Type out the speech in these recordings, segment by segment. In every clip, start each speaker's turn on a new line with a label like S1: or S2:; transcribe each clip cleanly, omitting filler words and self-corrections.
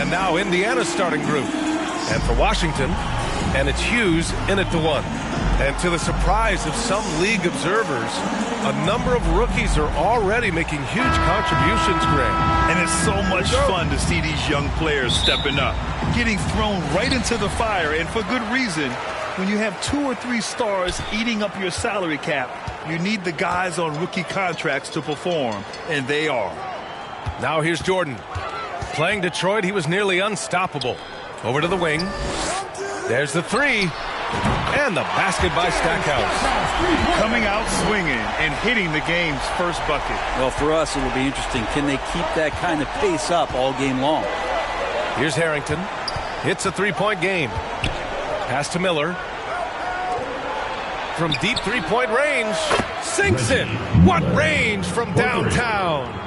S1: And now Indiana's starting group. And for Washington, and it's Hughes in it to 1. And to the surprise of some league observers, a number of rookies are already making huge contributions, Graham.
S2: And it's so much fun to see these young players stepping up, getting thrown right into the fire, and for good reason. When you have 2 or 3 stars eating up your salary cap, you need the guys on rookie contracts to perform, and they are.
S1: Now here's Jordan. Playing Detroit, he was nearly unstoppable. Over to the wing. There's the 3. And the basket by Stackhouse.
S2: Coming out swinging and hitting the game's first bucket.
S3: Well, for us, it'll be interesting. Can they keep that kind of pace up all game long?
S1: Here's Harrington. Hits a 3-point game. Pass to Miller. From deep 3-point range. Sinks it. What range from downtown.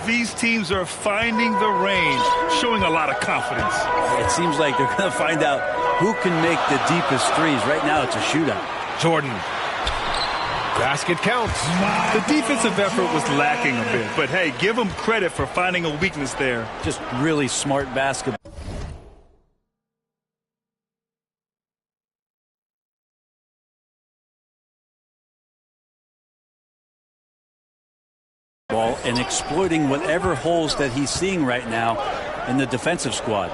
S2: These teams are finding the range, showing a lot of confidence.
S3: It seems like they're going to find out who can make the deepest threes. Right now, it's a shootout.
S1: Jordan. Basket counts.
S2: The defensive effort was lacking a bit, but hey, give them credit for finding a weakness there.
S3: Just really smart basketball. And exploiting whatever holes that he's seeing right now in the defensive squad.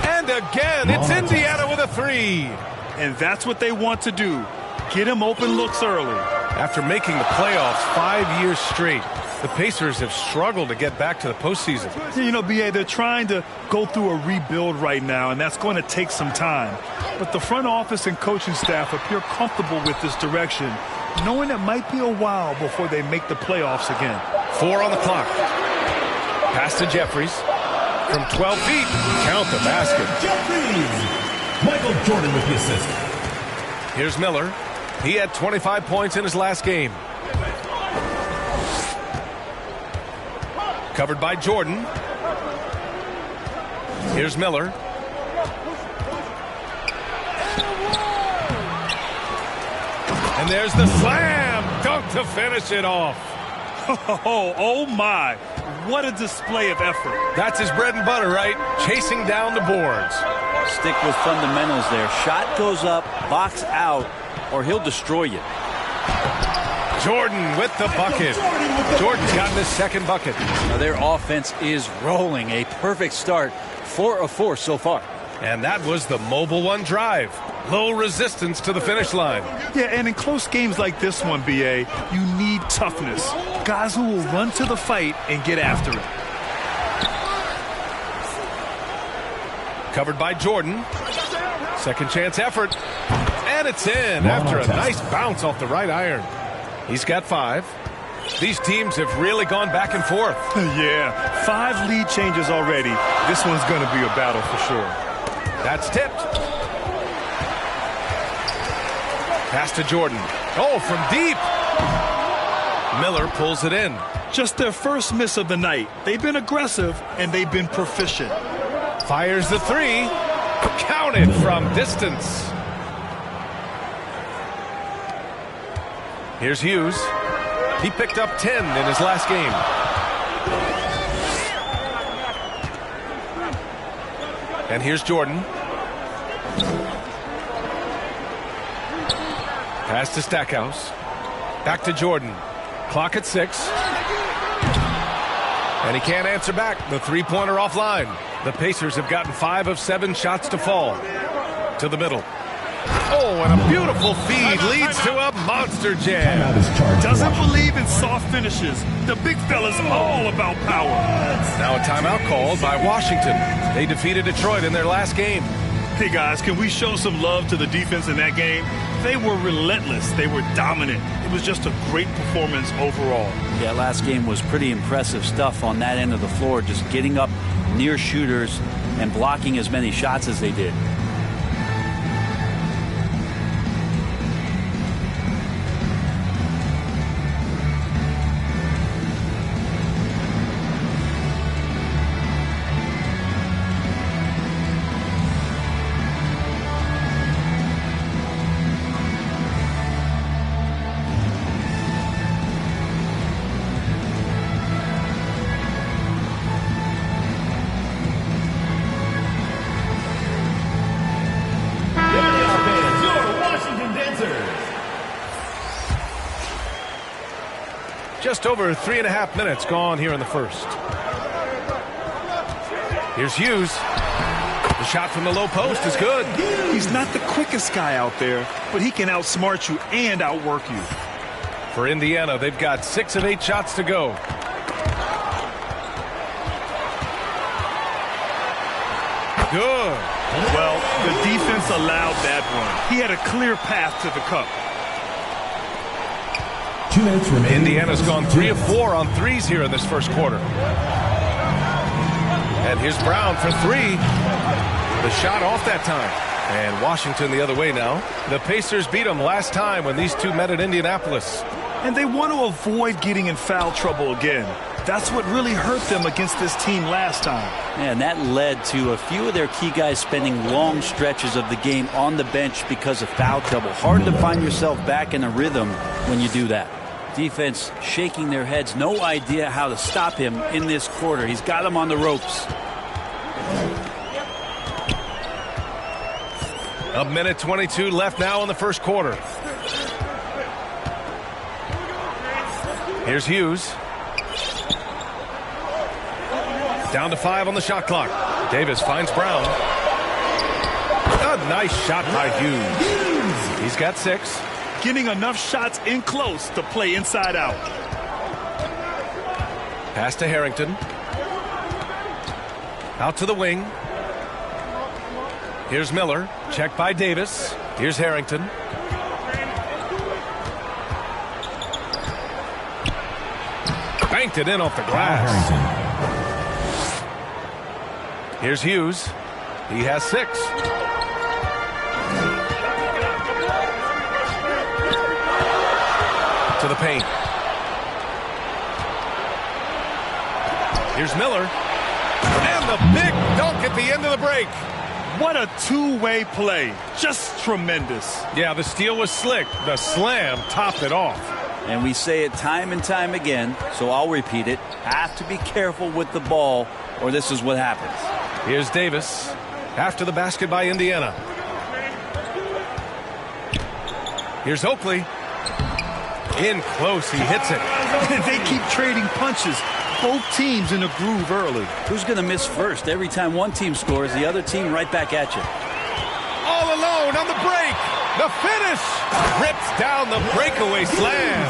S1: And again, it's Indiana with a 3.
S2: And that's what they want to do. Get him open looks early.
S1: After making the playoffs 5 years straight, the Pacers have struggled to get back to the postseason.
S2: You know, B.A., they're trying to go through a rebuild right now, and that's going to take some time. But the front office and coaching staff appear comfortable with this direction, knowing it might be a while before they make the playoffs again.
S1: 4 on the clock. Pass to Jeffries. From 12 feet, count the basket.
S4: Jeffries! Michael Jordan with the assist.
S1: Here's Miller. He had 25 points in his last game. Covered by Jordan. Here's Miller. And there's the slam dunk to finish it off.
S2: Oh my. What a display of effort.
S1: That's his bread and butter, right? Chasing down the boards.
S3: Stick with fundamentals there. Shot goes up, box out, or he'll destroy you.
S1: Jordan with the bucket. Jordan's gotten his second bucket.
S3: Now their offense is rolling. A perfect start. 4 of 4 so far.
S1: And that was the Mobile One drive. Low resistance to the finish line.
S2: Yeah, and in close games like this one, B.A., you need toughness. Guys who will run to the fight and get after it.
S1: Covered by Jordan. Second chance effort. And it's in after a nice bounce off the right iron. He's got 5. These teams have really gone back and forth.
S2: Yeah, 5 lead changes already. This one's going to be a battle for sure.
S1: That's tipped. Pass to Jordan. Oh, from deep. Miller pulls it in.
S2: Just their first miss of the night. They've been aggressive, and they've been proficient.
S1: Fires the 3. Counted from distance. Here's Hughes. He picked up 10 in his last game. And here's Jordan. Pass to Stackhouse. Back to Jordan. Clock at 6. And he can't answer back. The three-pointer offline. The Pacers have gotten 5 of 7 shots to fall. To the middle. Oh, and a beautiful feed leads to a monster jam.
S2: Doesn't believe in soft finishes. The big fella's all about power.
S1: Now a timeout called by Washington. They defeated Detroit in their last game.
S2: Hey, guys, can we show some love to the defense in that game? They were relentless. They were dominant. It was just a great performance overall.
S3: Yeah, last game was pretty impressive stuff on that end of the floor, just getting up near shooters and blocking as many shots as they did.
S1: Just over 3.5 minutes gone here in the first. Here's Hughes. The shot from the low post is good.
S2: He's not the quickest guy out there, but he can outsmart you and outwork you.
S1: For Indiana, they've got 6 of 8 shots to go. Good.
S2: Well, the defense allowed that one. He had a clear path to the cup.
S4: 2 minutes remaining.
S1: Indiana's gone 3 of 4 on threes here in this first quarter. And here's Brown for 3. The shot off that time. And Washington the other way now. The Pacers beat them last time when these two met at Indianapolis.
S2: And they want to avoid getting in foul trouble again. That's what really hurt them against this team last time.
S3: And that led to a few of their key guys spending long stretches of the game on the bench because of foul trouble. Hard to find yourself back in a rhythm when you do that. Defense shaking their heads. No idea how to stop him in this quarter. He's got him on the ropes.
S1: A minute 22 left now in the first quarter. Here's Hughes. Down to 5 on the shot clock. Davis finds Brown. A nice shot by Hughes. He's got 6.
S2: Getting enough shots in close to play inside out.
S1: Pass to Harrington. Out to the wing. Here's Miller. Checked by Davis. Here's Harrington. Banked it in off the glass. Here's Hughes. He has 6. To the paint. Here's Miller. And the big dunk at the end of the break.
S2: What a two-way play. Just tremendous.
S1: Yeah, the steal was slick. The slam topped it off.
S3: And we say it time and time again, so I'll repeat it. Have to be careful with the ball, or this is what happens.
S1: Here's Davis. After the basket by Indiana. Here's Oakley. In close, he hits it.
S2: They keep trading punches. Both teams in the groove early.
S3: Who's going to miss first? Every time one team scores, the other team right back at you.
S1: All alone on the break. The finish. Rips down the breakaway slam.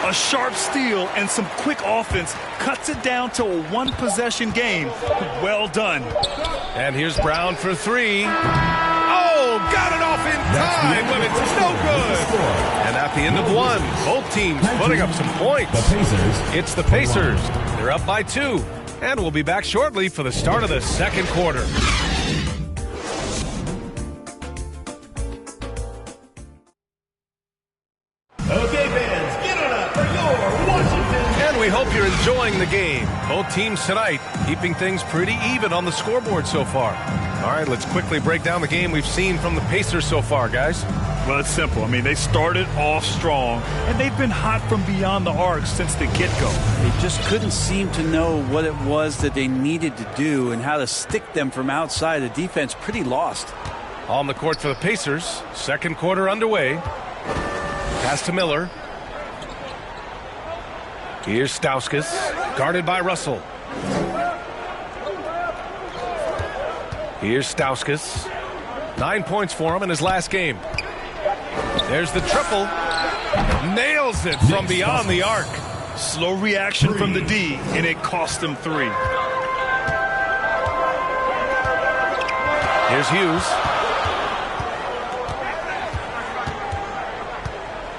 S2: A sharp steal and some quick offense cuts it down to a one-possession game. Well done.
S1: And here's Brown for 3. Oh, got it off in time, but it's no good. And at the end of 1, both teams putting up some points. It's the Pacers. They're up by 2. And we'll be back shortly for the start of the second quarter.
S4: Okay, fans, get on up for your Washington.
S1: And we hope you're enjoying the game. Both teams tonight keeping things pretty even on the scoreboard so far. All right, let's quickly break down the game we've seen from the Pacers so far, guys.
S2: Well, it's simple. I mean, they started off strong, and they've been hot from beyond the arc since the get-go.
S3: They just couldn't seem to know what it was that they needed to do and how to stick them from outside. The defense pretty lost.
S1: On the court for the Pacers. Second quarter underway. Pass to Miller. Here's Stauskas, guarded by Russell. Here's Stauskas. 9 points for him in his last game. There's the triple. Nails it from beyond the arc.
S2: Slow reaction from the D, and it cost him 3.
S1: Here's Hughes.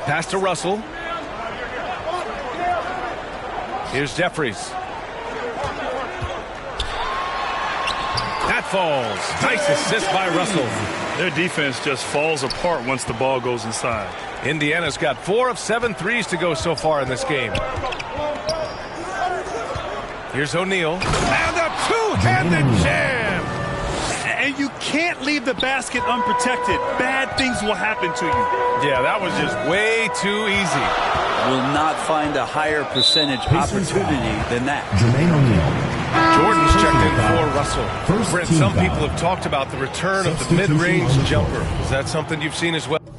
S1: Pass to Russell. Here's Jeffries. That falls. Nice assist by Russell.
S2: Their defense just falls apart once the ball goes inside.
S1: Indiana's got 4 of 7 threes to go so far in this game. Here's O'Neal. And a two-handed jam.
S2: And you can't leave the basket unprotected. Bad things will happen to you.
S1: Yeah, that was just way too easy.
S3: Will not find a higher percentage opportunity than that.
S4: Jermaine O'Neal.
S1: Jordan's checked in for Russell.
S4: First
S1: Brent,
S4: team
S1: some
S4: foul.
S1: people have talked about the return of the
S4: Substitution
S1: mid-range
S4: on the
S1: jumper.
S4: floor.
S1: Is that something you've seen as well?
S4: Well,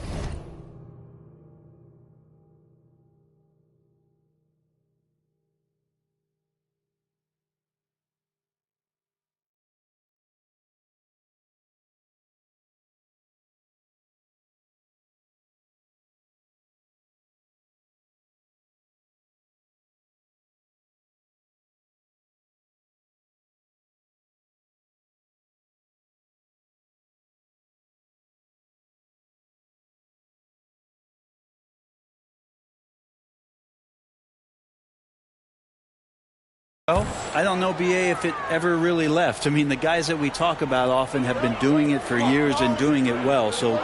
S3: Well, I don't know, BA, if it ever really left. I mean, the guys that we talk about often have been doing it for years and doing it well. So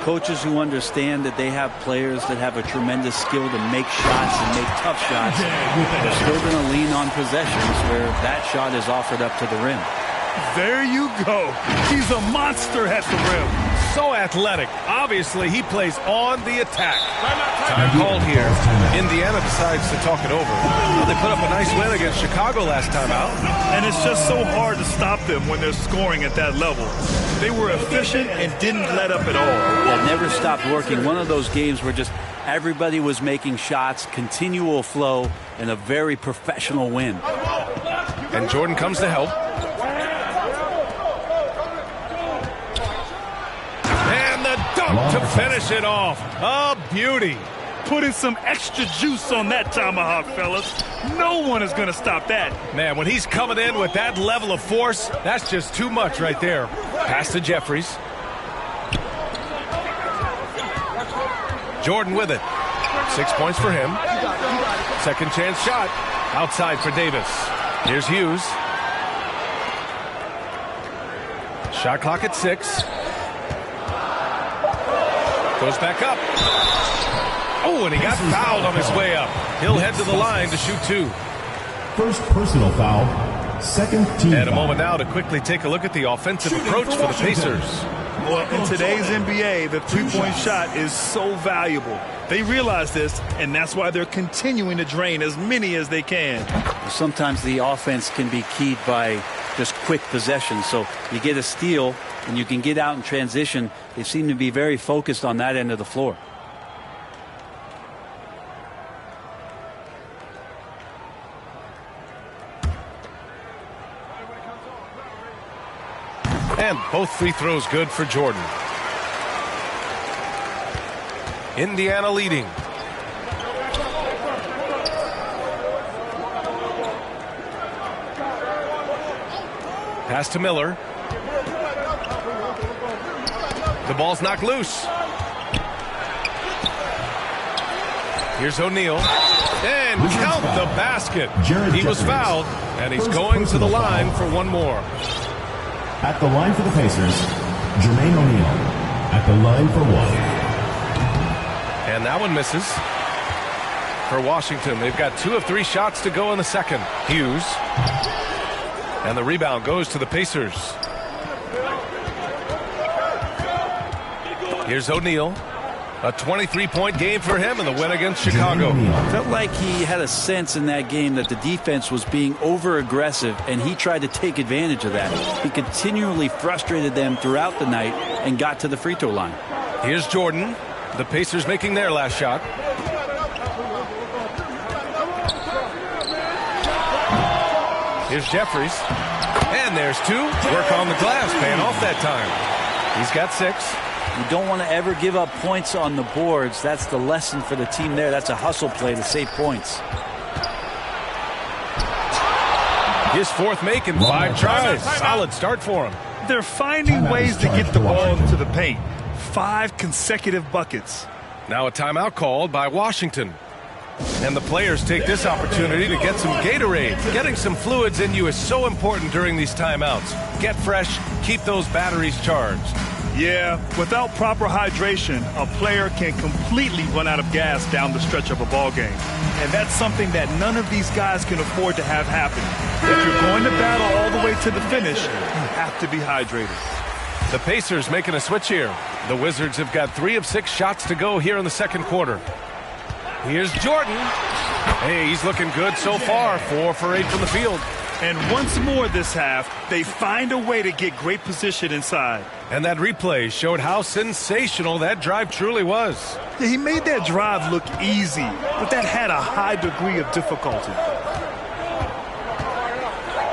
S3: coaches who understand that they have players that have a tremendous skill to make shots and make tough shots, they're still going to lean on possessions where that shot is offered up to the rim.
S2: There you go. He's a monster at the rim.
S1: So athletic. Obviously, he plays on the attack. Time called here. Indiana decides to talk it over. Well, they put up a nice win against Chicago last time out.
S2: And it's just so hard to stop them when they're scoring at that level. They were efficient and didn't let up at all.
S3: That never stopped working. One of those games where just everybody was making shots, continual flow, and a very professional win.
S1: And Jordan comes to help. And the dunk to finish it off. A beauty.
S2: Putting some extra juice on that tomahawk, fellas. No one is going to stop that.
S1: Man, when he's coming in with that level of force, that's just too much right there. Pass to Jeffries. Jordan with it. 6 points for him. Second chance shot. Outside for Davis. Here's Hughes. Shot clock at 6. Goes back up. Oh, and he got fouled on his way up. He'll head to the line to shoot 2.
S5: First personal foul, second team
S1: And a
S5: foul.
S1: moment now to quickly take a look at the offensive approach for the Pacers.
S2: Well, in today's NBA, the three-point shot is so valuable. They realize this, and that's why they're continuing to drain as many as they can.
S3: Sometimes the offense can be keyed by just quick possession. So you get a steal and you can get out in transition. They seem to be very focused on that end of the floor.
S1: And both free throws good for Jordan. Indiana leading. Pass to Miller. The ball's knocked loose. Here's O'Neal. And count the basket. He was fouled, and he's going to the line for one more.
S5: At the line for the Pacers, Jermaine O'Neal. At the line for 1.
S1: And that one misses. For Washington, they've got 2 of 3 shots to go in the second. Hughes. And the rebound goes to the Pacers. Here's O'Neal. A 23-point game for him in the win against Chicago.
S3: Felt like he had a sense in that game that the defense was being over-aggressive, and he tried to take advantage of that. He continually frustrated them throughout the night and got to the free throw line.
S1: Here's Jordan. The Pacers making their last shot. Here's Jeffries. And there's 2. Work on the glass, paying off that time. He's got 6.
S3: You don't want to ever give up points on the boards. That's the lesson for the team there. That's a hustle play to save points.
S1: His 4th make in 5 tries. Solid start for him.
S2: They're finding ways to get the ball into the paint. 5 consecutive buckets.
S1: Now a timeout called by Washington. And the players take this opportunity to get some Gatorade. Getting some fluids in you is so important during these timeouts. Get fresh, keep those batteries charged.
S2: Yeah, without proper hydration, a player can completely run out of gas down the stretch of a ball game. And that's something that none of these guys can afford to have happen. If you're going to battle all the way to the finish, you have to be hydrated.
S1: The Pacers making a switch here. The Wizards have got 3 of 6 shots to go here in the second quarter. Here's Jordan. Hey, he's looking good so far. 4 for 8 from the field.
S2: And once more this half, they find a way to get great position inside.
S1: And that replay showed how sensational that drive truly was.
S2: Yeah, he made that drive look easy, but that had a high degree of difficulty.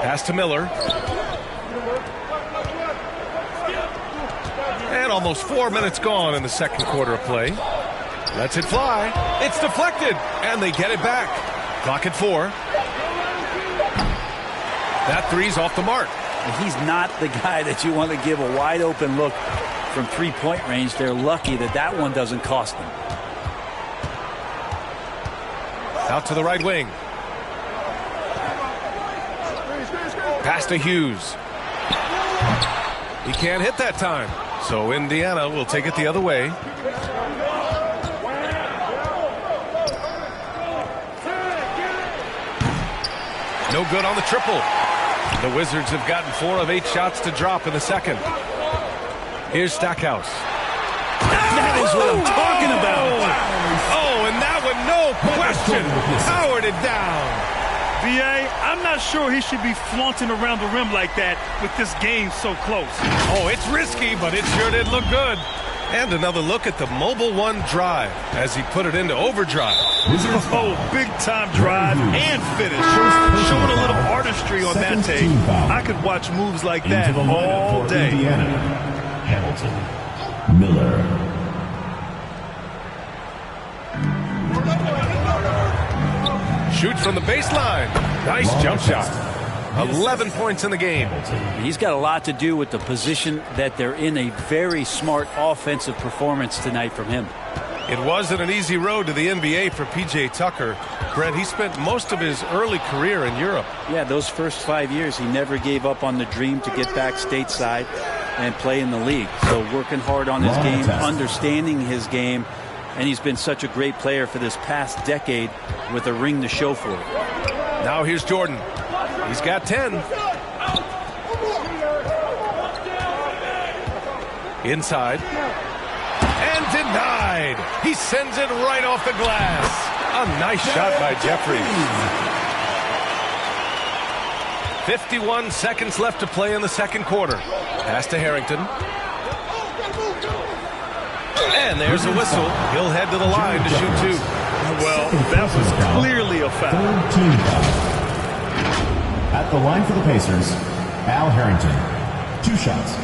S1: Pass to Miller. And almost 4 minutes gone in the second quarter of play. Lets it fly. It's deflected, and they get it back. Clock at 4. That 3's off the mark.
S3: He's not the guy that you want to give a wide open look from 3-point range. They're lucky that that one doesn't cost them.
S1: Out to the right wing. Pass to Hughes. He can't hit that time. So Indiana will take it the other way. No good on the triple. The Wizards have gotten 4 of 8 shots to drop in the second. Here's Stackhouse.
S2: That is what I'm talking about.
S1: Oh, and that one, no question, powered it down.
S2: VA, I'm not sure he should be flaunting around the rim like that with this game so close.
S1: Oh, it's risky, but it sure did look good. And another look at the Mobile One drive as he put it into overdrive.
S2: Oh, big-time drive and finish. Showing a little artistry on that tape. I could watch moves like that all day.
S5: Hamilton, Miller.
S1: Shoots from the baseline. Nice jump shot. 11 points in the game.
S3: He's got a lot to do with the position that they're in. A very smart offensive performance tonight from him.
S1: It wasn't an easy road to the NBA for P.J. Tucker. Brent, he spent most of his early career in Europe.
S3: Yeah, those first 5 years, he never gave up on the dream to get back stateside and play in the league. So working hard on his game, understanding his game, and he's been such a great player for this past decade with a ring to show for it.
S1: Now here's Jordan. He's got 10. Inside. And denied. He sends it right off the glass. A nice shot by Jeffries. 51 seconds left to play in the second quarter. Pass to Harrington. And there's a whistle. He'll head to the line to shoot 2.
S2: Well, that was clearly a foul.
S5: Third team foul. At the line for the Pacers, Al Harrington. 2 shots.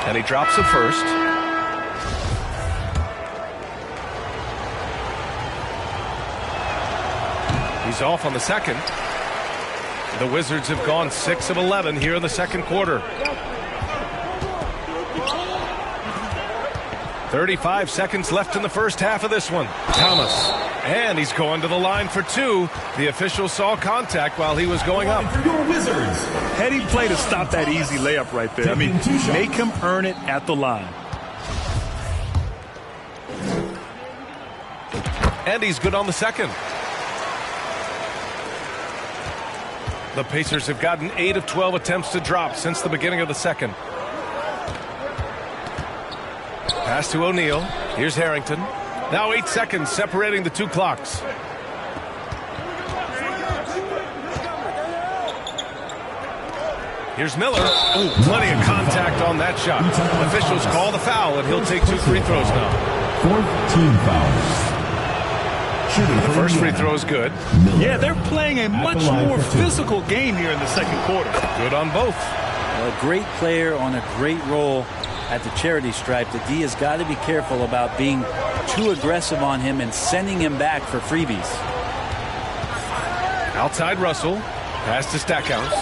S1: And he drops it first. He's off on the second. The Wizards have gone 6 of 11 here in the second quarter. 35 seconds left in the first half of this one. Thomas. And he's going to the line for 2. The official saw contact while he was going up.
S5: For your Wizards.
S2: Heady play to stop that easy layup right there. I mean, make him earn it at the line.
S1: And he's good on the second. The Pacers have gotten 8 of 12 attempts to drop since the beginning of the second. Pass to O'Neal. Here's Harrington. Now 8 seconds separating the 2 clocks. Here's Miller. Ooh, plenty of contact on that shot. Officials call the foul, and he'll take 2 free throws now.
S5: 4th team foul.
S1: The first free throw is good.
S2: Yeah, they're playing a much more physical game here in the second quarter.
S1: Good on both.
S3: A great player on a great role at the charity stripe. The D has got to be careful about being too aggressive on him and sending him back for freebies.
S1: Outside Russell. Pass to Stackhouse.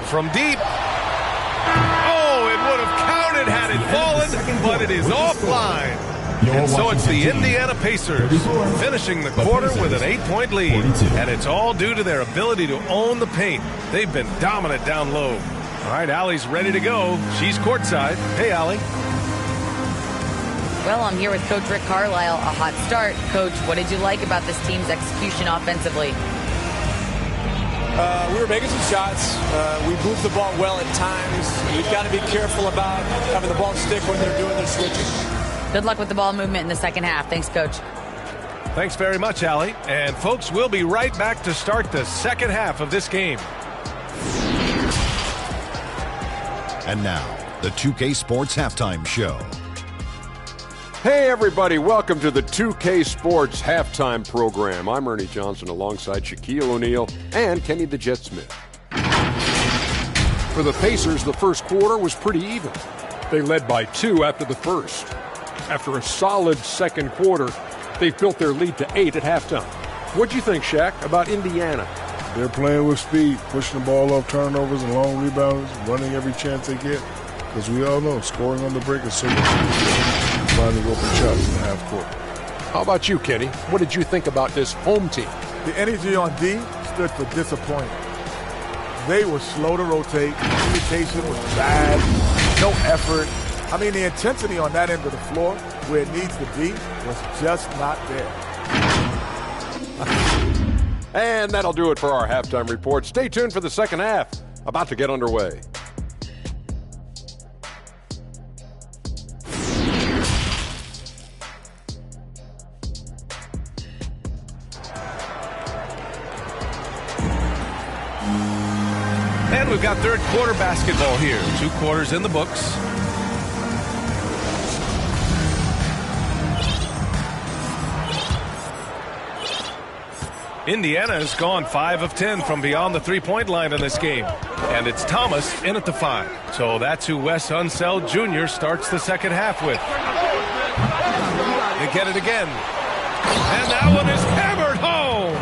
S1: From deep. Oh, it would have counted had it fallen, but it is offline. And so it's the Indiana Pacers finishing the quarter with an 8-point lead. And it's all due to their ability to own the paint. They've been dominant down low. All right, Allie's ready to go. She's courtside. Hey, Allie.
S6: Well, I'm here with Coach Rick Carlisle. A hot start. Coach, what did you like about this team's execution offensively?
S7: We were making some shots. We moved the ball well at times. You've got to be careful about having the ball stick when they're doing their switching.
S6: Good luck with the ball movement in the second half. Thanks, Coach.
S1: Thanks very much, Allie. And, folks, we'll be right back to start the second half of this game.
S8: And now, the 2K Sports Halftime Show.
S9: Hey, everybody. Welcome to the 2K Sports Halftime Program. I'm Ernie Johnson alongside Shaquille O'Neal and Kenny the Jet Smith. For the Pacers, the first quarter was pretty even. They led by 2 after the first. After a solid second quarter, they've built their lead to 8 at halftime. What'd you think, Shaq, about Indiana?
S10: They're playing with speed, pushing the ball off turnovers and long rebounds, running every chance they get. Because we all know scoring on the break is so much easier than finding open shots in the half court.
S9: How about you, Kenny? What did you think about this home team?
S11: The energy on D stood for disappointment. They were slow to rotate. Communication was bad. No effort. I mean, the intensity on that end of the floor, where it needs to be, was just not there.
S9: And that'll do it for our halftime report. Stay tuned for the second half, about to get underway.
S1: And we've got third quarter basketball here. 2 quarters in the books. Indiana has gone 5 of 10 from beyond the three-point line in this game. And it's Thomas in at the 5. So that's who Wes Unseld Jr. starts the second half with. They get it again. And that one is hammered home.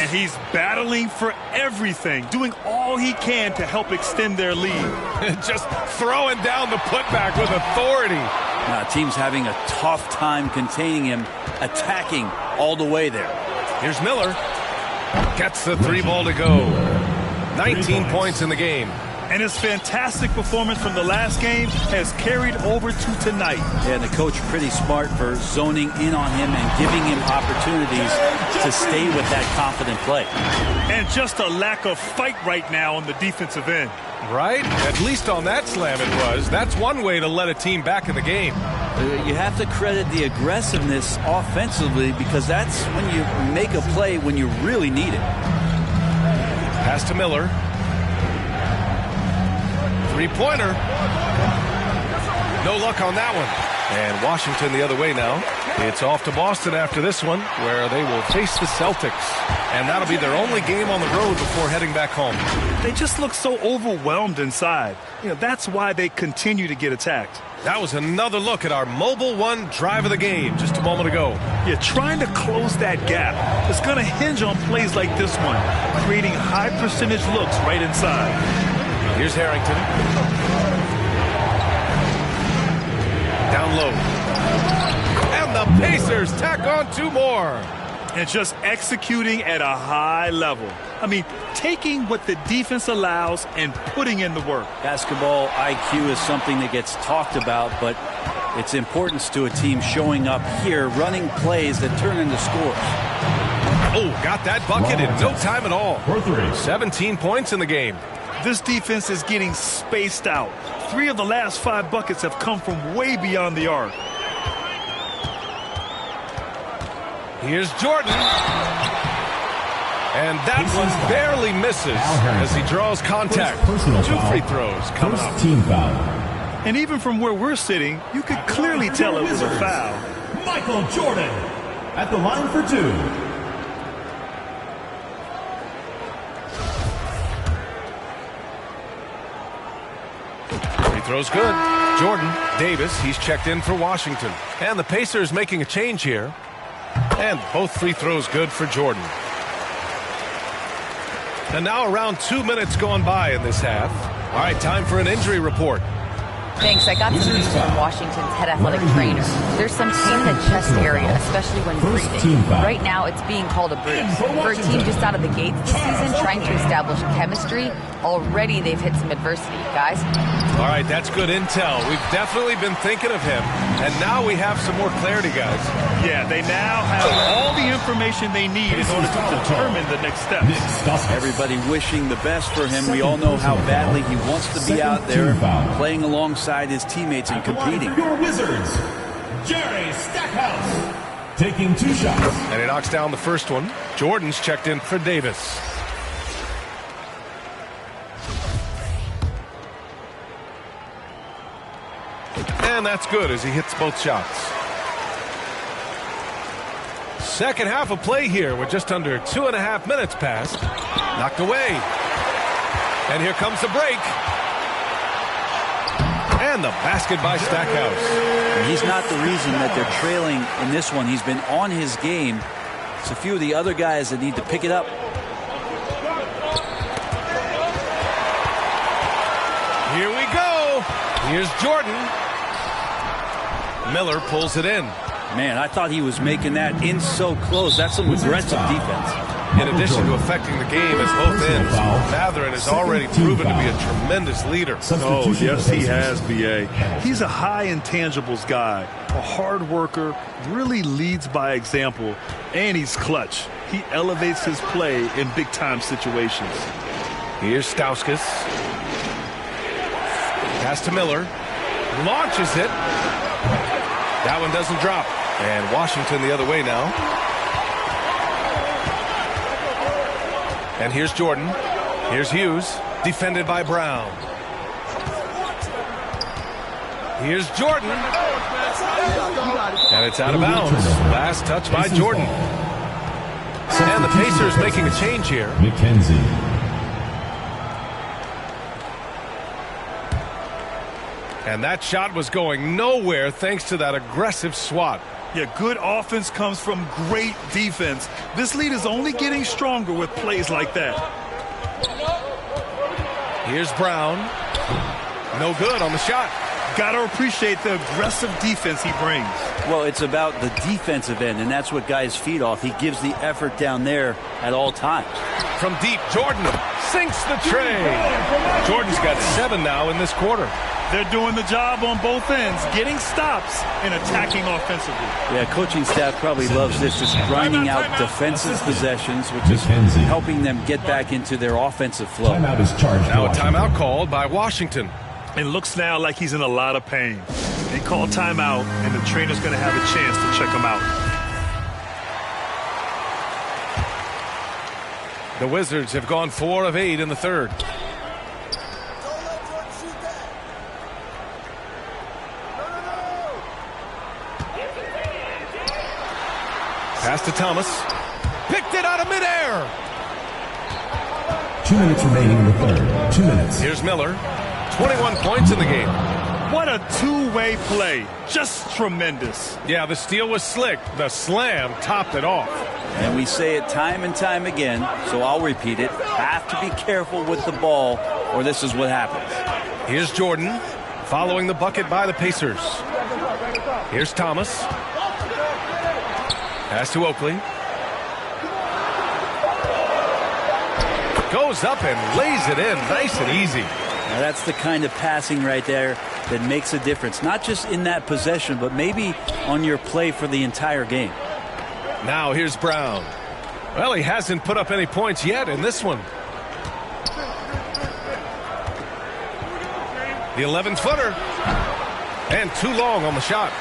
S2: And he's battling for everything, doing all he can to help extend their lead.
S1: Just throwing down the putback with authority.
S3: Team's having a tough time containing him, attacking all the way there.
S1: Here's Miller. Gets the 3 ball to go. 19 points in the game.
S2: And his fantastic performance from the last game has carried over to tonight.
S3: Yeah, and the coach pretty smart for zoning in on him and giving him opportunities to stay with that confident play.
S2: And just a lack of fight right now on the defensive end.
S1: Right? At least on that slam it was. That's one way to let a team back in the game.
S3: You have to credit the aggressiveness offensively because that's when you make a play when you really need it.
S1: Pass to Miller. 3-pointer. No luck on that one. And Washington the other way now. It's off to Boston after this one, where they will face the Celtics. And that'll be their only game on the road before heading back home.
S2: They just look so overwhelmed inside. That's why they continue to get attacked.
S1: That was another look at our Mobile One drive of the game just a moment ago.
S2: Yeah, trying to close that gap is going to hinge on plays like this one, creating high percentage looks right inside.
S1: Here's Harrington. Down low. And the Pacers tack on 2 more.
S2: And just executing at a high level. I mean, taking what the defense allows and putting in the work.
S3: Basketball IQ is something that gets talked about, but its importance to a team showing up here, running plays that turn into scores.
S1: Oh, got that bucket in no time at all. 17 points in the game.
S2: This defense is getting spaced out. 3 of the last 5 buckets have come from way beyond the arc.
S1: Here's Jordan. And that one barely misses as he draws contact. 2 free throws coming up.
S5: Team foul.
S2: And even from where we're sitting, you could clearly tell it was a foul.
S5: Michael Jordan at the line for 2.
S1: Free throw's good. Jordan Davis, he's checked in for Washington. And the Pacers making a change here. And both free throws good for Jordan. And now around 2 minutes gone by in this half. All right, time for an injury report.
S6: Thanks. I got some news from Washington's head athletic trainer. There's some pain in the chest area, especially when breathing. Right now, it's being called a bruise. For a team just out of the gates this season, trying to establish chemistry, already they've hit some adversity, guys.
S1: All right, that's good intel. We've definitely been thinking of him, and now we have some more clarity, guys.
S2: Yeah, they now have all the information they need in order to determine the next steps.
S3: Everybody wishing the best for him. We all know how badly he wants to be out there playing alongside his teammates and competing.
S5: Your Wizards, Jerry Stackhouse, taking 2 shots.
S1: And he knocks down the first one. Jordan's checked in for Davis. And that's good as he hits both shots. Second half of play here with just under 2.5 minutes passed. Knocked away. And here comes the break. And the basket by Stackhouse.
S3: And he's not the reason that they're trailing in this one. He's been on his game. It's a few of the other guys that need to pick it up.
S1: Here we go. Here's Jordan. Miller pulls it in.
S3: Man, I thought he was making that in so close. That's some aggressive defense.
S1: In addition to affecting the game at both ends, Mathurin has already proven to be a tremendous leader.
S2: Oh, yes, he has, B.A. He's a high intangibles guy, a hard worker, really leads by example, and he's clutch. He elevates his play in big-time situations.
S1: Here's Stauskas. Pass to Miller. Launches it. That one doesn't drop. And Washington the other way now. And here's Jordan. Here's Hughes. Defended by Brown. Here's Jordan. And it's out of bounds. Last touch by Jordan. And the Pacers making a change here.
S5: McKenzie.
S1: And that shot was going nowhere thanks to that aggressive swat.
S2: Yeah, good offense comes from great defense. This lead is only getting stronger with plays like that.
S1: Here's Brown. No good on the shot.
S2: Got to appreciate the aggressive defense he brings.
S3: Well, it's about the defensive end, and that's what guys feed off. He gives the effort down there at all times.
S1: From deep, Jordan sinks the tray. Jordan's got 7 now in this quarter.
S2: They're doing the job on both ends, getting stops and attacking offensively.
S3: Yeah, coaching staff probably loves this, just grinding out defensive possessions, which is helping them get back into their offensive flow.
S5: Timeout is charged.
S1: Now a timeout called by Washington.
S2: It looks now like he's in a lot of pain. They call timeout, and the trainer's going to have a chance to check him out.
S1: The Wizards have gone 4 of 8 in the third. Pass to Thomas. Picked it out of midair.
S5: 2 minutes remaining in the third. 2 minutes.
S1: Here's Miller. 21 points in the game.
S2: What a two-way play. Just tremendous.
S1: Yeah, the steal was slick. The slam topped it off.
S3: And we say it time and time again, so I'll repeat it. Have to be careful with the ball, or this is what happens.
S1: Here's Jordan, following the bucket by the Pacers. Here's Thomas. Pass to Oakley. Goes up and lays it in nice and easy.
S3: Now that's the kind of passing right there that makes a difference. Not just in that possession, but maybe on your play for the entire game.
S1: Now here's Brown. Well, he hasn't put up any points yet in this one. The 11-footer. And too long on the shot.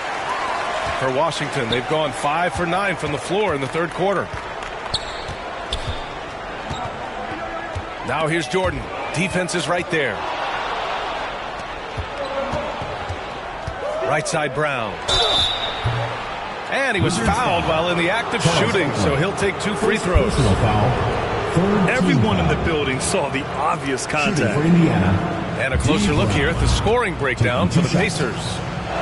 S1: For Washington, they've gone 5 for 9 from the floor in the third quarter. Now here's Jordan. Defense is right there. Right side Brown. And he was fouled while in the act of shooting, so he'll take 2 free throws.
S2: Everyone in the building saw the obvious contact.
S1: And a closer look here at the scoring breakdown for the Pacers.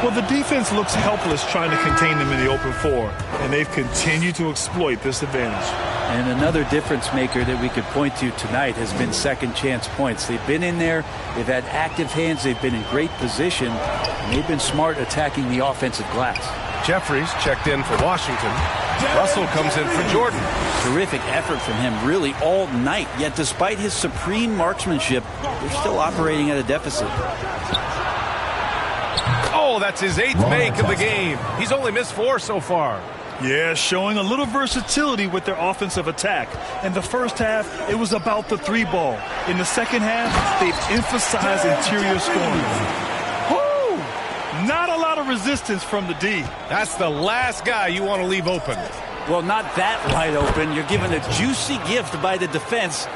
S2: Well, the defense looks helpless trying to contain them in the open floor, and they've continued to exploit this advantage.
S3: And another difference maker that we could point to tonight has been second chance points. They've been in there, they've had active hands, they've been in great position, and they've been smart attacking the offensive glass.
S1: Jeffries checked in for Washington. Russell comes in for Jordan.
S3: Terrific effort from him really all night, yet despite his supreme marksmanship, they're still operating at a deficit.
S1: Oh, that's his 8th make of the game. He's only missed 4 so far.
S2: Yeah, showing a little versatility with their offensive attack. In the first half, it was about the 3-ball. In the second half, they've emphasized interior scoring. Woo! Not a lot of resistance from the D.
S1: That's the last guy you want to leave open.
S3: Well, not that wide open. You're given a juicy gift by the defense.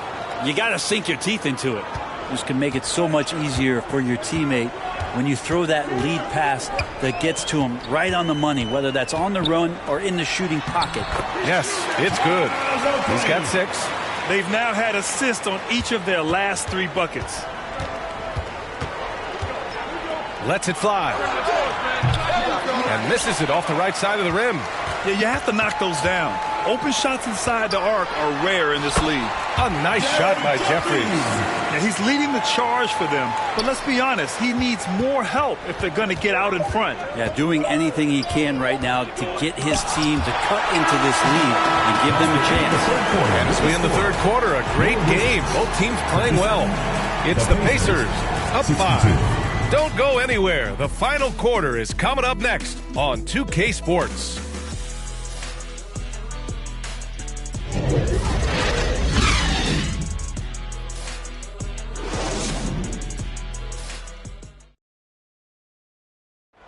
S3: You got to sink your teeth into it. This can make it so much easier for your teammate when you throw that lead pass that gets to him right on the money, whether that's on the run or in the shooting pocket.
S1: Yes, it's good. He's got 6.
S2: They've now had assists on each of their last 3 buckets.
S1: Lets it fly. And misses it off the right side of the rim.
S2: Yeah, you have to knock those down. Open shots inside the arc are rare in this league.
S1: A nice shot by Jeffries.
S2: Yeah, he's leading the charge for them. But let's be honest, he needs more help if they're going to get out in front.
S3: Yeah, doing anything he can right now to get his team to cut into this lead and give them a chance.
S1: And as we end the third quarter, a great game. Both teams playing well. It's the Pacers up 5. Don't go anywhere. The final quarter is coming up next on 2K Sports.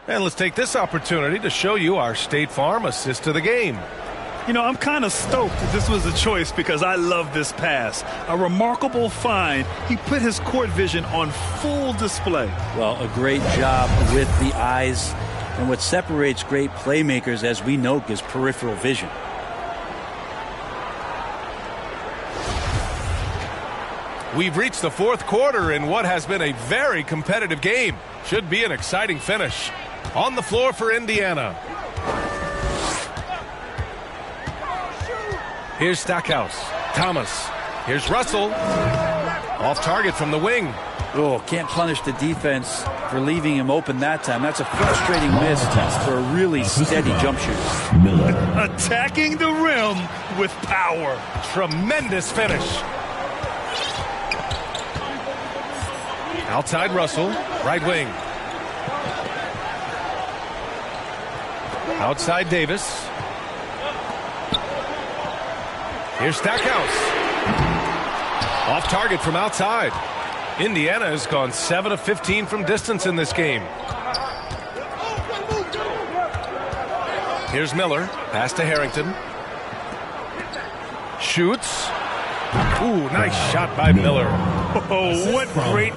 S1: And let's take this opportunity to show you our State Farm assist to the game.
S2: You know, I'm kind of stoked that this was a choice because I love this pass. A remarkable find. He put his court vision on full display.
S3: Well, a great job with the eyes. And what separates great playmakers, as we know, is peripheral vision.
S1: We've reached the fourth quarter in what has been a very competitive game. Should be an exciting finish. On the floor for Indiana. Here's Stackhouse. Thomas. Here's Russell. Off target from the wing.
S3: Oh, can't punish the defense for leaving him open that time. That's a frustrating miss for a really steady jump shooter.
S5: Miller.
S2: Attacking the rim with power.
S1: Tremendous finish. Outside Russell. Right wing. Outside Davis. Here's Stackhouse. Off target from outside. Indiana has gone 7 of 15 from distance in this game. Here's Miller. Pass to Harrington. Shoots. Ooh, nice shot by Miller.
S2: Oh, what great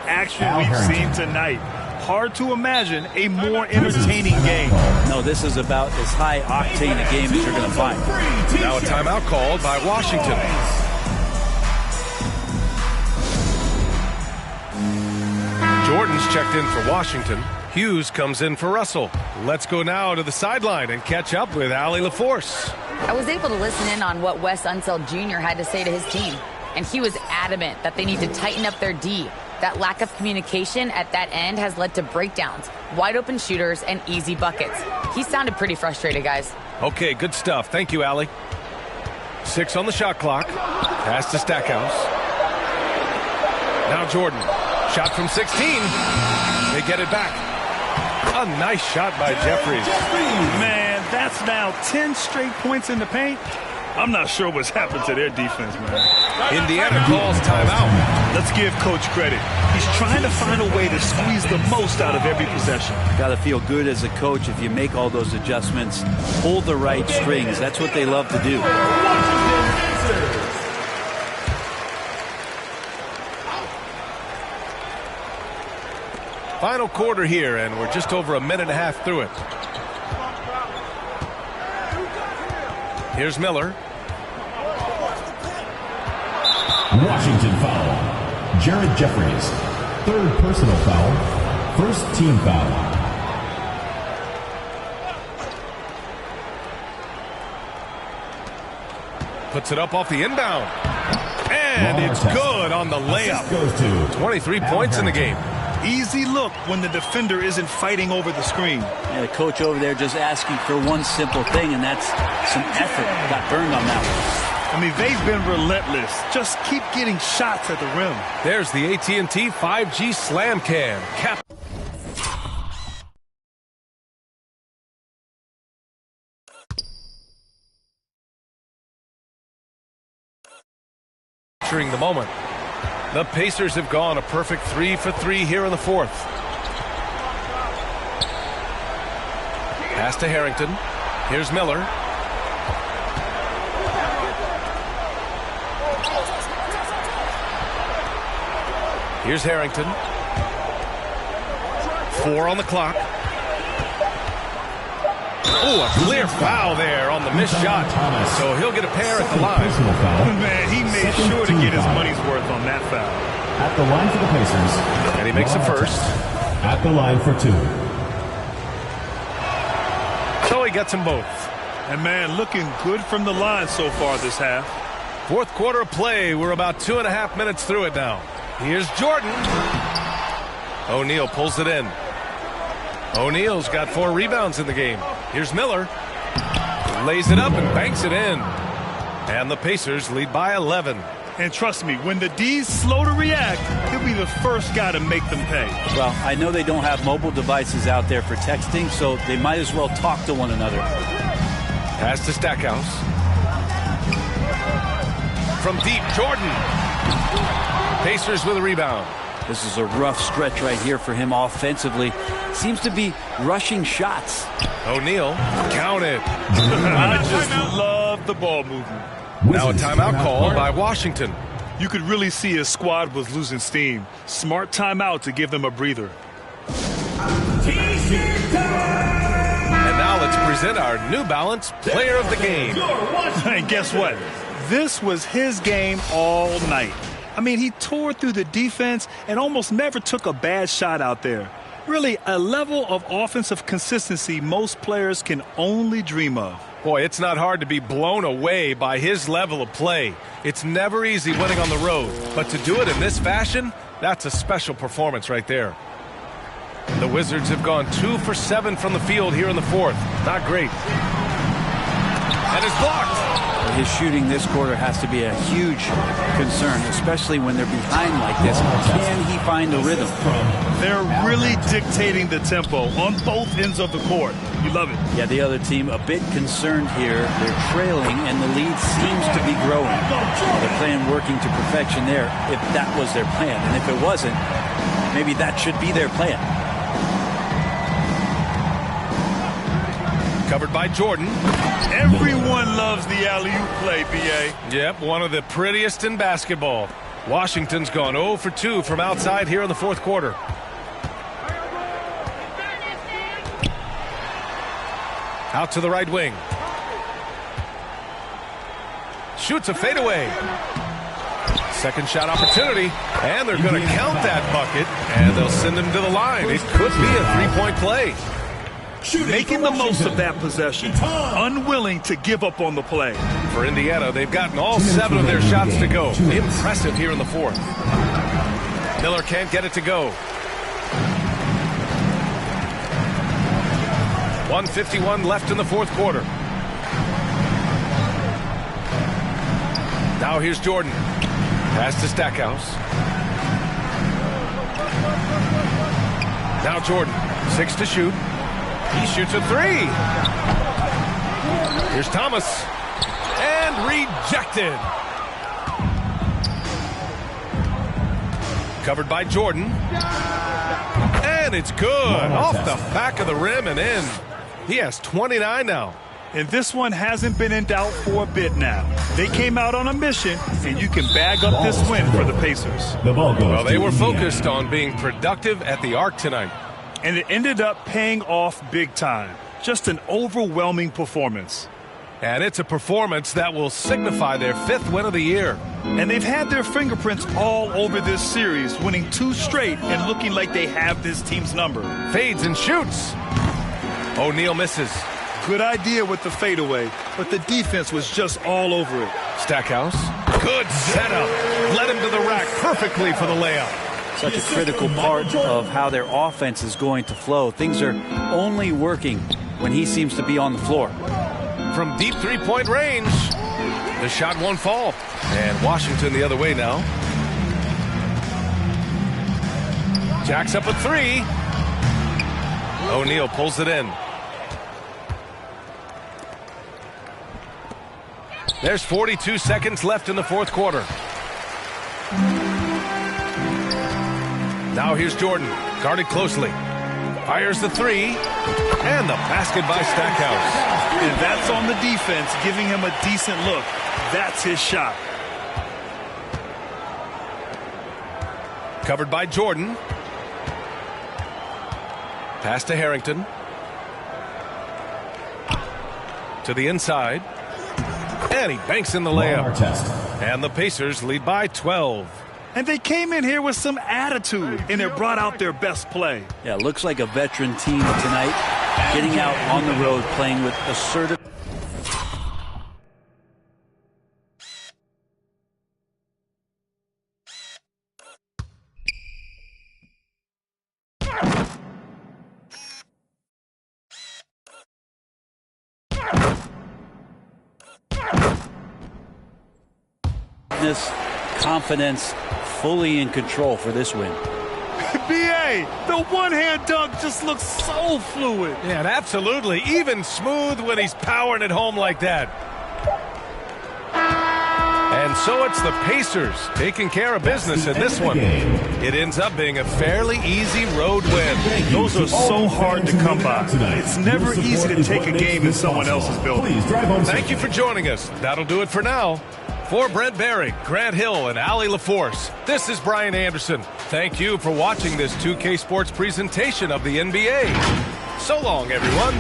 S2: action we've seen tonight. Hard to imagine a more entertaining game.
S3: No, this is about as high octane a game as you're going to find.
S1: Now a timeout called by Washington. Jordan's checked in for Washington. Hughes comes in for Russell. Let's go now to the sideline and catch up with Allie LaForce.
S6: I was able to listen in on what Wes Unseld Jr. had to say to his team, and he was adamant that they need to tighten up their D. That lack of communication at that end has led to breakdowns, wide open shooters, and easy buckets. He sounded pretty frustrated, guys.
S1: Okay, good stuff. Thank you, Allie. 6 on the shot clock. Pass to Stackhouse. Now Jordan. Shot from 16. They get it back. A nice shot by Jeffries.
S2: Man, that's now 10 straight points in the paint. I'm not sure what's happened to their defense, man.
S1: Indiana calls timeout.
S2: Let's give Coach credit. He's trying to find a way to squeeze the most out of every possession.
S3: Got to feel good as a coach if you make all those adjustments. Hold the right strings. That's what they love to do.
S1: Final quarter here, and we're just over a minute and a half through it. Here's Miller.
S5: Washington foul. Jared Jeffries. 3rd personal foul. 1st team foul.
S1: Puts it up off the inbound. And it's good on the layup.
S5: Goes to
S1: 23 points in the game.
S2: Easy look when the defender isn't fighting over the screen.
S3: Yeah, the coach over there just asking for one simple thing, and that's some effort. Got burned on that one.
S2: I mean, they've been relentless. Just keep getting shots at the rim.
S1: There's the AT&T 5G Slam Cam. Capturing the moment. The Pacers have gone a perfect 3 for 3 here in the fourth. Pass to Harrington. Here's Miller. Here's Harrington. 4 on the clock. Oh, a clear foul there on the missed shot. So he'll get a pair at the line.
S2: Man, he made sure to get his money's worth on that foul.
S5: At the line for the Pacers.
S1: And he makes the first.
S5: At the line for 2.
S1: So he gets them both.
S2: And, man, looking good from the line so far this half.
S1: Fourth quarter of play. We're about 2.5 minutes through it now. Here's Jordan. O'Neal pulls it in. O'Neal's got 4 rebounds in the game. Here's Miller. Lays it up and banks it in. And the Pacers lead by 11.
S2: And trust me, when the D's slow to react, he'll be the first guy to make them pay.
S3: Well, I know they don't have mobile devices out there for texting, so they might as well talk to one another.
S1: Pass to Stackhouse. From deep, Jordan. Pacers with a rebound.
S3: This is a rough stretch right here for him offensively. Seems to be rushing shots.
S1: O'Neal, counted.
S2: I just love the ball movement.
S1: Now a timeout called by Washington.
S2: You could really see his squad was losing steam. Smart timeout to give them a breather.
S1: And now let's present our New Balance Player of the Game.
S2: And guess what? This was his game all night. I mean, he tore through the defense and almost never took a bad shot out there. Really, a level of offensive consistency most players can only dream of.
S1: Boy, it's not hard to be blown away by his level of play. It's never easy winning on the road, but to do it in this fashion, that's a special performance right there. The Wizards have gone 2 for 7 from the field here in the fourth. Not great. And it's blocked.
S3: His shooting this quarter has to be a huge concern, especially when they're behind like this. Can he find the rhythm?
S2: They're really dictating the tempo on both ends of the court. You love it.
S3: Yeah, the other team a bit concerned here. They're trailing, and the lead seems to be growing. They're playing working to perfection there, if that was their plan. And if it wasn't, maybe that should be their plan.
S1: Covered by Jordan.
S2: Everyone loves the alley-oop play, B.A.
S1: Yep, one of the prettiest in basketball. Washington's gone 0 for 2 from outside here in the fourth quarter. Out to the right wing. Shoots a fadeaway. Second shot opportunity. And they're going to count that bucket. And they'll send him to the line. It could be a three-point play.
S2: Making the most of that possession. Unwilling to give up on the play.
S1: For Indiana, they've gotten all 7 of their shots to go. Impressive here in the fourth. Miller can't get it to go. 1:51 left in the fourth quarter. Now here's Jordan. Pass to Stackhouse. Now Jordan. 6 to shoot. He shoots a 3. Here's Thomas. And rejected. Covered by Jordan. And it's good. Off the back of the rim and in. He has 29 now.
S2: And this one hasn't been in doubt for a bit now. They came out on a mission, and you can bag up this win for the Pacers.
S1: Well, they were focused on being productive at the arc tonight.
S2: And it ended up paying off big time. Just an overwhelming performance.
S1: And it's a performance that will signify their 5th win of the year.
S2: And they've had their fingerprints all over this series, winning 2 straight and looking like they have this team's number.
S1: Fades and shoots. O'Neal misses.
S2: Good idea with the fadeaway, but the defense was just all over it.
S1: Stackhouse. Good setup. Led him to the rack perfectly for the layup.
S3: Such a critical part of how their offense is going to flow. Things are only working when he seems to be on the floor.
S1: From deep three-point range, the shot won't fall. And Washington the other way now. Jacks up a 3. O'Neal pulls it in. There's 42 seconds left in the fourth quarter. Now here's Jordan, guarded closely. Fires the 3, and the basket by Stackhouse.
S2: And that's on the defense, giving him a decent look. That's his shot.
S1: Covered by Jordan. Pass to Harrington. to the inside. And he banks in the layup. And the Pacers lead by 12.
S2: And they came in here with some attitude, and it brought out their best play.
S3: Yeah, looks like a veteran team tonight, getting out on the road, playing with assertive. Confidence, fully in control for this win.
S2: B.A., the one-hand dunk just looks so fluid.
S1: Yeah, and absolutely. Even smooth when he's powering it home like that. And so it's the Pacers taking care of business in this one. It ends up being a fairly easy road win.
S2: Those are so hard to come by. It's never easy to take a game in someone else's building.
S1: Thank you for joining us. That'll do it for now. For Brent Barry, Grant Hill, and Allie LaForce, this is Brian Anderson. Thank you for watching this 2K Sports presentation of the NBA. So long, everyone.